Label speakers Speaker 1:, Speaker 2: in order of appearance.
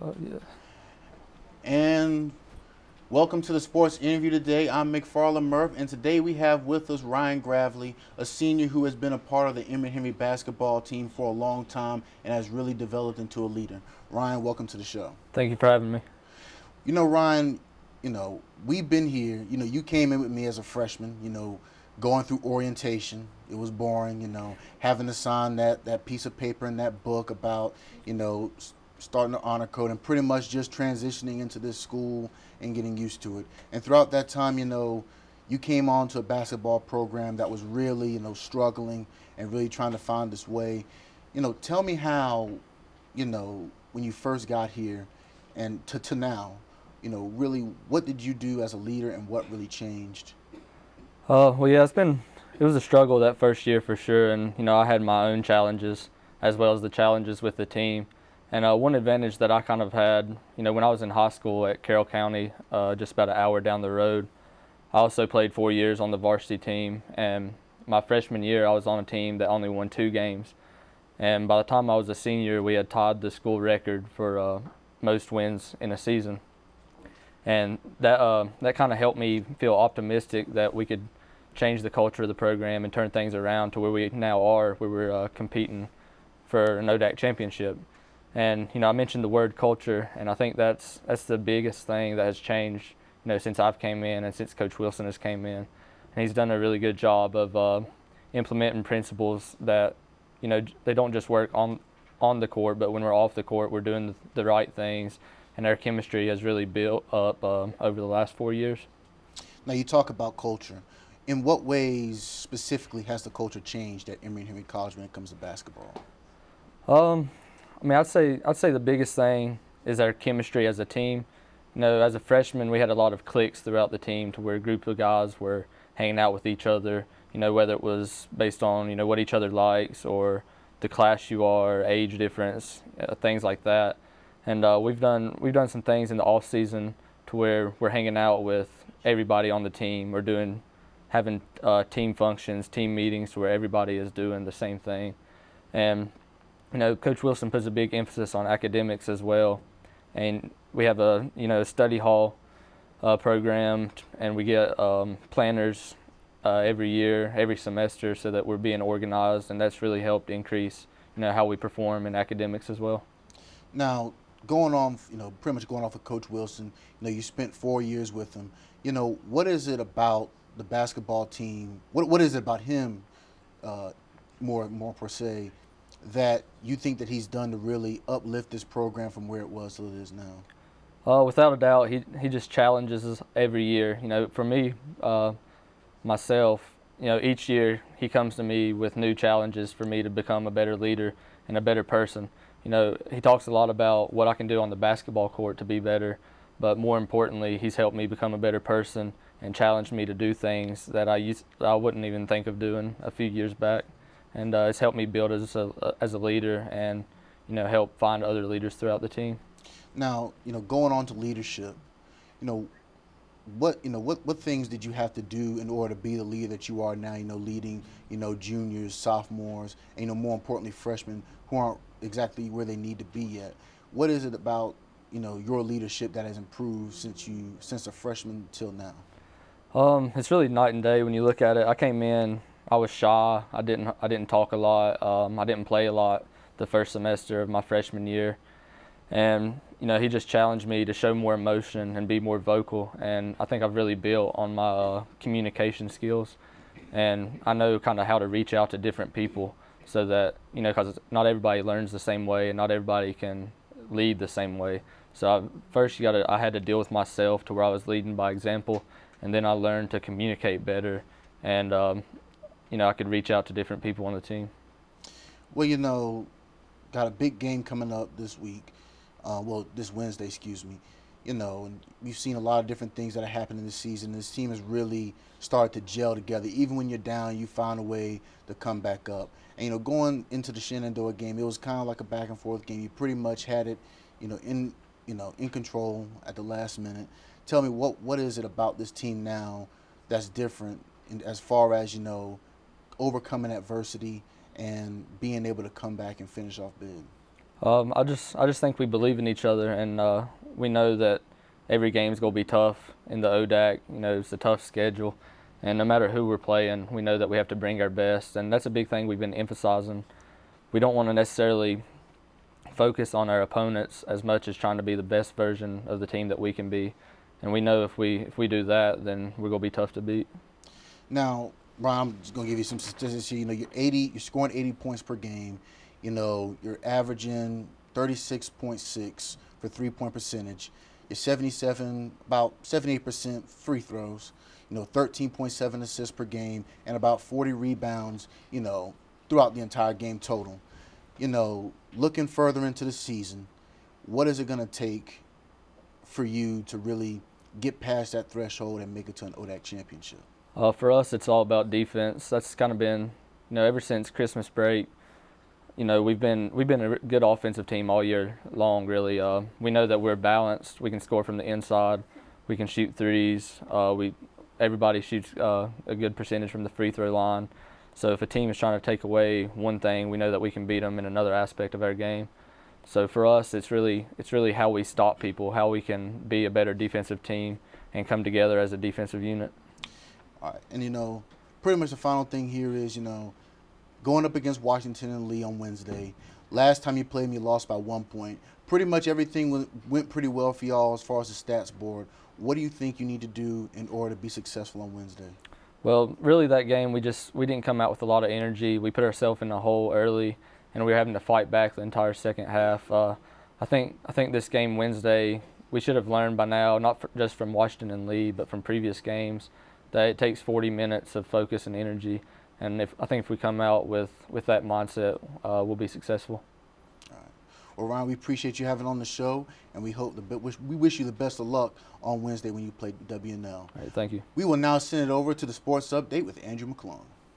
Speaker 1: Yeah.
Speaker 2: And welcome to the sports interview today. I'm McFarland Murph, and today we have with us Ryan Gravely, a senior who has been a part of the Emory Henry basketball team for a long time and has really developed into a leader. Ryan, welcome to the show.
Speaker 1: Thank you for having me.
Speaker 2: Ryan, we've been here. You came in with me as a freshman, going through orientation. It was boring, having to sign that piece of paper and that book about, starting the honor code and pretty much just transitioning into this school and getting used to it. And throughout that time, you came on to a basketball program that was really, struggling and really trying to find its way. Tell me how, when you first got here and to now, really what did you do as a leader and what really changed?
Speaker 1: Well, yeah, it was a struggle that first year for sure, and I had my own challenges as well as the challenges with the team. And one advantage that I kind of had, when I was in high school at Carroll County, just about an hour down the road, I also played 4 years on the varsity team. And my freshman year, I was on a team that only won 2 games. And by the time I was a senior, we had tied the school record for most wins in a season. And that kind of helped me feel optimistic that we could change the culture of the program and turn things around to where we now are, where we're competing for an ODAC championship. And I mentioned the word culture, and I think that's the biggest thing that has changed, since I've came in and since Coach Wilson has came in. And he's done a really good job of implementing principles that, they don't just work on the court, but when we're off the court, we're doing the right things. And our chemistry has really built up over the last 4 years.
Speaker 2: Now you talk about culture. In what ways specifically has the culture changed at Emory Henry College when it comes to basketball?
Speaker 1: I'd say the biggest thing is our chemistry as a team. As a freshman, we had a lot of cliques throughout the team to where a group of guys were hanging out with each other. Whether it was based on what each other likes or the class you are, age difference, things like that. And we've done some things in the off season to where we're hanging out with everybody on the team. We're having team functions, team meetings, to where everybody is doing the same thing. And Coach Wilson puts a big emphasis on academics as well. And we have a study hall program, and we get planners every year, every semester, so that we're being organized, and that's really helped increase how we perform in academics as well.
Speaker 2: Now, going on, pretty much going off of Coach Wilson, you spent 4 years with him. What is it about the basketball team? What is it about him, more per se, that you think that he's done to really uplift this program from where it was to it is now?
Speaker 1: Without a doubt, he just challenges us every year. For me, myself, each year he comes to me with new challenges for me to become a better leader and a better person. He talks a lot about what I can do on the basketball court to be better, but more importantly, he's helped me become a better person and challenged me to do things that I wouldn't even think of doing a few years back. And it's helped me build as a leader and help find other leaders throughout the team.
Speaker 2: Now, going on to leadership, what things did you have to do in order to be the leader that you are now? Leading juniors, sophomores, and more importantly freshmen who aren't exactly where they need to be yet. What is it about your leadership that has improved since a freshman till now?
Speaker 1: It's really night and day when you look at it. I came in, I was shy. I didn't talk a lot. I didn't play a lot the first semester of my freshman year, and he just challenged me to show more emotion and be more vocal. And I think I've really built on my communication skills, and I know kind of how to reach out to different people, so that because not everybody learns the same way and not everybody can lead the same way. So I had to deal with myself to where I was leading by example, and then I learned to communicate better, and I could reach out to different people on the team.
Speaker 2: Well, got a big game coming up this week. This Wednesday, excuse me. And we've seen a lot of different things that are happening this season. This team has really started to gel together. Even when you're down, you find a way to come back up. And going into the Shenandoah game, it was kind of like a back and forth game. You pretty much had it, in control at the last minute. Tell me what is it about this team now that's different as far as overcoming adversity and being able to come back and finish off big?
Speaker 1: I just think we believe in each other, and we know that every game's gonna be tough in the ODAC. You know, it's a tough schedule, and no matter who we're playing, we know that we have to bring our best, and that's a big thing we've been emphasizing. We don't want to necessarily focus on our opponents as much as trying to be the best version of the team that we can be, and we know if we do that, then we're gonna be tough to beat.
Speaker 2: Now, Ron, I'm just gonna give you some statistics here. You know, you're scoring 80 points per game. You know, you're averaging 36.6 for 3-point percentage. You're 77, about 78% free throws. You know, 13.7 assists per game and about 40 rebounds. You know, throughout the entire game total. You know, looking further into the season, what is it gonna take for you to really get past that threshold and make it to an ODAC championship?
Speaker 1: For us, it's all about defense. That's kind of been, ever since Christmas break. We've been a good offensive team all year long. Really, we know that we're balanced. We can score from the inside. We can shoot threes. Everybody shoots a good percentage from the free throw line. So if a team is trying to take away one thing, we know that we can beat them in another aspect of our game. So for us, it's really how we stop people, how we can be a better defensive team and come together as a defensive unit.
Speaker 2: All right, and pretty much the final thing here is, going up against Washington and Lee on Wednesday. Last time you played, you lost by 1 point. Pretty much everything went pretty well for y'all as far as the stats board. What do you think you need to do in order to be successful on Wednesday?
Speaker 1: Well, really that game we didn't come out with a lot of energy. We put ourselves in a hole early, and we were having to fight back the entire second half. I think this game Wednesday we should have learned by now, not just from Washington and Lee, but from previous games, that it takes 40 minutes of focus and energy. And I think if we come out with that mindset, we'll be successful.
Speaker 2: All right. Well, Ryan, we appreciate you having on the show, and we wish you the best of luck on Wednesday when you play WNL.
Speaker 1: All right, thank you.
Speaker 2: We will now send it over to the Sports Update with Andrew McClung.